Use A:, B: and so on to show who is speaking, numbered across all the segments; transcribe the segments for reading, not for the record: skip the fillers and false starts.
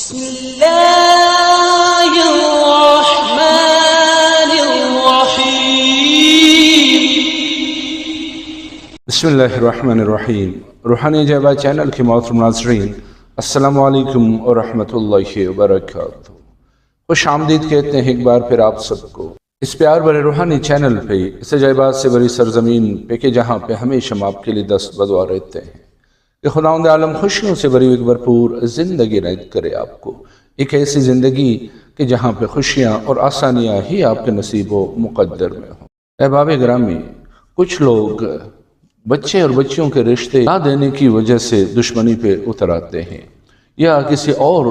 A: بسم اللہ الرحمن الرحیم۔
B: بسم اللہ الرحمن الرحیم۔ روحانی جیبہ چینل کے محترم ناظرین، السلام علیکم ورحمۃ اللہ وبرکاتہ۔ خوش آمدید کہتے ہیں ایک بار پھر آپ سب کو اس پیار بھرے روحانی چینل پہ، اس عجائبات سے بری سرزمین پہ کہ جہاں پہ ہمیشہ ہم آپ کے لیے دست بدعا رہتے ہیں کہ خداوند عالم خوشیوں سے بری ایک بھرپور زندگی عنایت کرے آپ کو، ایک ایسی زندگی کہ جہاں پہ خوشیاں اور آسانیاں ہی آپ کے نصیب و مقدر میں ہوں۔ احباب گرامی، کچھ لوگ بچے اور بچیوں کے رشتے نہ دینے کی وجہ سے دشمنی پہ اتر آتے ہیں، یا کسی اور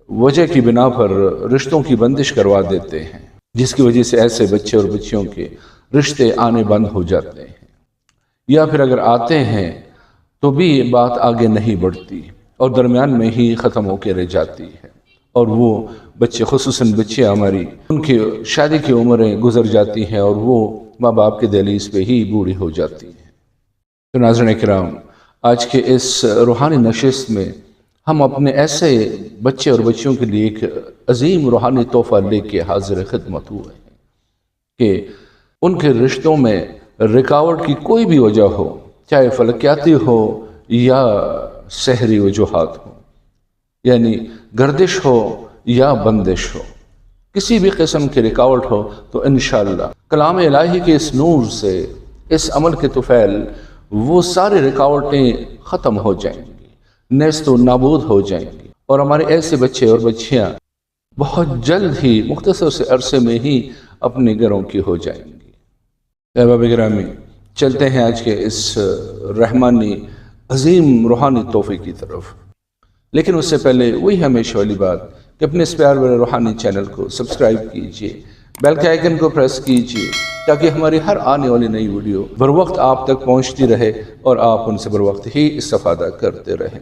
B: وجہ کی بنا پر رشتوں کی بندش کروا دیتے ہیں، جس کی وجہ سے ایسے بچے اور بچیوں کے رشتے آنے بند ہو جاتے ہیں، یا پھر اگر آتے ہیں تو بھی بات آگے نہیں بڑھتی اور درمیان میں ہی ختم ہو کے رہ جاتی ہے، اور وہ بچے، خصوصاً بچے ہماری، ان کی شادی کی عمریں گزر جاتی ہیں اور وہ ماں باپ کے دہلیز پہ ہی بوڑھی ہو جاتی ہیں۔ تو ناظرین کرام، آج کے اس روحانی نشست میں ہم اپنے ایسے بچے اور بچیوں کے لیے ایک عظیم روحانی تحفہ لے کے حاضر خدمت ہوئے ہیں کہ ان کے رشتوں میں رکاوٹ کی کوئی بھی وجہ ہو، چاہے فلکیاتی ہو یا سحری وجوہات ہو، یعنی گردش ہو یا بندش ہو، کسی بھی قسم کی رکاوٹ ہو، تو انشاءاللہ کلام الہی کے اس نور سے، اس عمل کے طفیل، وہ ساری رکاوٹیں ختم ہو جائیں گی، نیست و نابود ہو جائیں گی، اور ہمارے ایسے بچے اور بچیاں بہت جلد ہی مختصر سے عرصے میں ہی اپنے گھروں کی ہو جائیں گی۔ احباب گرامی، چلتے ہیں آج کے اس رحمانی عظیم روحانی تحفے کی طرف، لیکن اس سے پہلے وہی ہمیشہ والی بات کہ اپنے اس پیار بھرے روحانی چینل کو سبسکرائب کیجئے، بیل کے آئیکن کو پریس کیجئے، تاکہ ہماری ہر آنے والی نئی ویڈیو بر وقت آپ تک پہنچتی رہے اور آپ ان سے بر وقت ہی استفادہ کرتے رہیں۔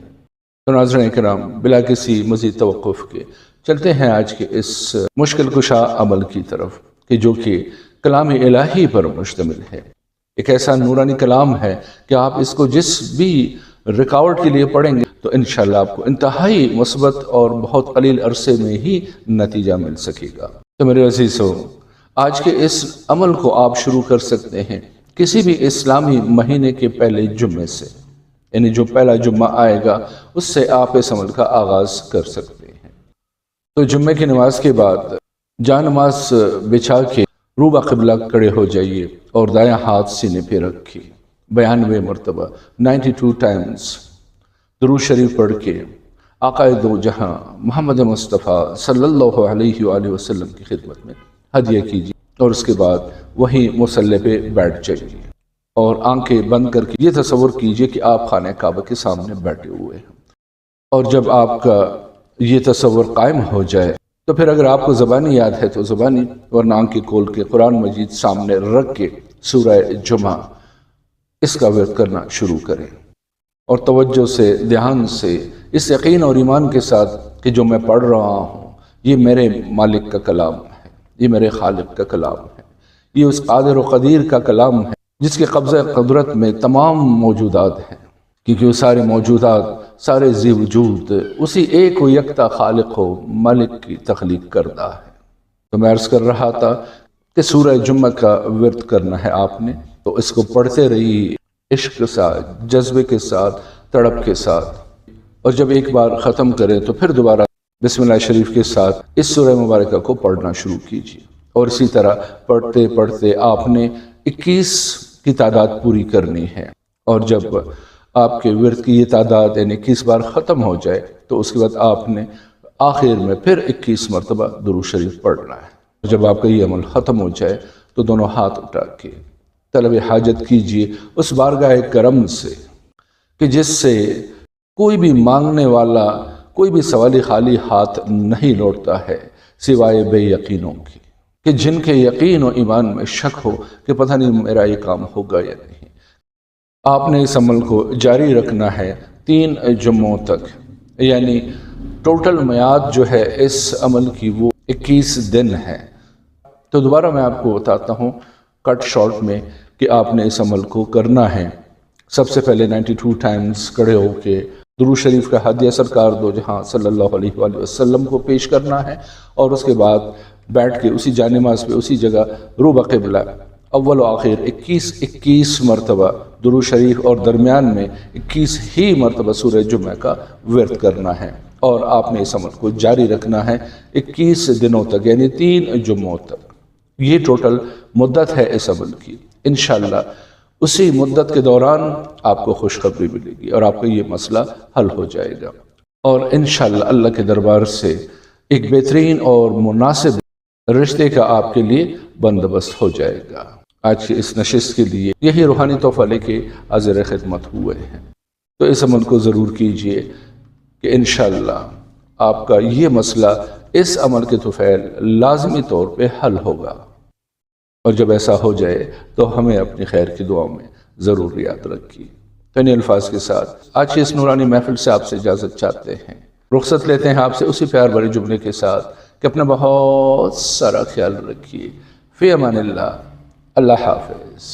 B: تو ناظرین کرام، بلا کسی مزید توقف کے چلتے ہیں آج کے اس مشکل کشا عمل کی طرف کہ جو کہ کلام الہی پر مشتمل ہے۔ ایک ایسا نورانی کلام ہے کہ آپ اس کو جس بھی رکاوٹ کے لیے پڑھیں گے تو انشاءاللہ آپ کو انتہائی مثبت اور بہت قلیل عرصے میں ہی نتیجہ مل سکے گا۔ تو میرے عزیزو، آج کے اس عمل کو آپ شروع کر سکتے ہیں کسی بھی اسلامی مہینے کے پہلے جمعے سے، یعنی جو پہلا جمعہ آئے گا اس سے آپ اس عمل کا آغاز کر سکتے ہیں۔ تو جمعے کی نماز کے بعد جا نماز بچھا کے روبہ قبلہ کھڑے ہو جائیے اور دایاں ہاتھ سینے پہ رکھیے، 92 مرتبہ 92 ٹائمز درود شریف پڑھ کے آقا دو جہاں محمد مصطفیٰ صلی اللہ علیہ وآلہ وسلم کی خدمت میں ہدیہ کیجیے، اور اس کے بعد وہیں مصلی پہ بیٹھ جائیے اور آنکھیں بند کر کے یہ تصور کیجیے کہ آپ خانہ کعبہ کے سامنے بیٹھے ہوئے ہیں، اور جب آپ کا یہ تصور قائم ہو جائے تو پھر اگر آپ کو زبانی یاد ہے تو زبانی، ورنہ آنکھیں کھول کے قرآن مجید سامنے رکھ کے سورہ جمعہ اس کا ورد کرنا شروع کریں، اور توجہ سے، دھیان سے، اس یقین اور ایمان کے ساتھ کہ جو میں پڑھ رہا ہوں یہ میرے مالک کا کلام ہے، یہ میرے خالق کا کلام ہے، یہ اس قادر و قدیر کا کلام ہے جس کے قبضہ قدرت میں تمام موجودات ہیں، کیونکہ وہ سارے موجودات، سارے ذی وجود اسی ایک و یکتا خالق و مالک کی تخلیق کردہ ہے۔ تو میں عرض کر رہا تھا کہ سورہ جمعہ کا ورد کرنا ہے آپ نے، تو اس کو پڑھتے رہیے عشق کے ساتھ، جذبے کے ساتھ، تڑپ کے ساتھ، اور جب ایک بار ختم کریں تو پھر دوبارہ بسم اللہ شریف کے ساتھ اس سورہ مبارکہ کو پڑھنا شروع کیجیے، اور اسی طرح پڑھتے پڑھتے آپ نے 21 کی تعداد پوری کرنی ہے، اور جب آپ کے ورد کی یہ تعداد یعنی 21 بار ختم ہو جائے تو اس کے بعد آپ نے آخر میں پھر 21 مرتبہ درود شریف پڑھنا ہے۔ جب آپ کا یہ عمل ختم ہو جائے تو دونوں ہاتھ اٹھا کے طلب حاجت کیجیے اس بارگاہ کرم سے کہ جس سے کوئی بھی مانگنے والا، کوئی بھی سوالی خالی ہاتھ نہیں لوٹتا ہے سوائے بے یقینوں کی، کہ جن کے یقین و ایمان میں شک ہو کہ پتہ نہیں میرا یہ کام ہوگا یا نہیں۔ آپ نے اس عمل کو جاری رکھنا ہے 3 جمعوں تک، یعنی ٹوٹل میعاد جو ہے اس عمل کی وہ 21 دن ہے۔ تو دوبارہ میں آپ کو بتاتا ہوں کٹ شارٹ میں کہ آپ نے اس عمل کو کرنا ہے۔ سب سے پہلے 92 ٹائمز کھڑے ہو کے درود شریف کا ہدیہ سرکار دو جہاں صلی اللہ علیہ وآلہ وسلم کو پیش کرنا ہے، اور اس کے بعد بیٹھ کے اسی جانماز پہ اسی جگہ رو بقبلہ اول و آخر 21 مرتبہ درود شریف، اور درمیان میں 21 ہی مرتبہ سورہ جمعہ کا ورد کرنا ہے، اور آپ نے اس عمل کو جاری رکھنا ہے 21 دنوں تک، یعنی 3 جمعوں تک۔ یہ ٹوٹل مدت ہے اس عمل کی۔ انشاءاللہ اسی مدت کے دوران آپ کو خوشخبری ملے گی اور آپ کا یہ مسئلہ حل ہو جائے گا، اور انشاءاللہ اللہ کے دربار سے ایک بہترین اور مناسب رشتے کا آپ کے لیے بندوبست ہو جائے گا۔ آج کی اس نشست کے لیے یہی روحانی تحفہ لے کے حاضر خدمت ہوئے ہیں، تو اس عمل کو ضرور کیجئے کہ انشاءاللہ آپ کا یہ مسئلہ اس عمل کے طفیل لازمی طور پہ حل ہوگا، اور جب ایسا ہو جائے تو ہمیں اپنی خیر کی دعا میں ضرور یاد رکھیے۔ تو انہی الفاظ کے ساتھ آج کی اس نورانی محفل سے آپ سے اجازت چاہتے ہیں، رخصت لیتے ہیں آپ سے اسی پیار بھرے جملے کے ساتھ کہ اپنا بہت سارا خیال رکھیے۔ فی امان اللہ، اللہ حافظ۔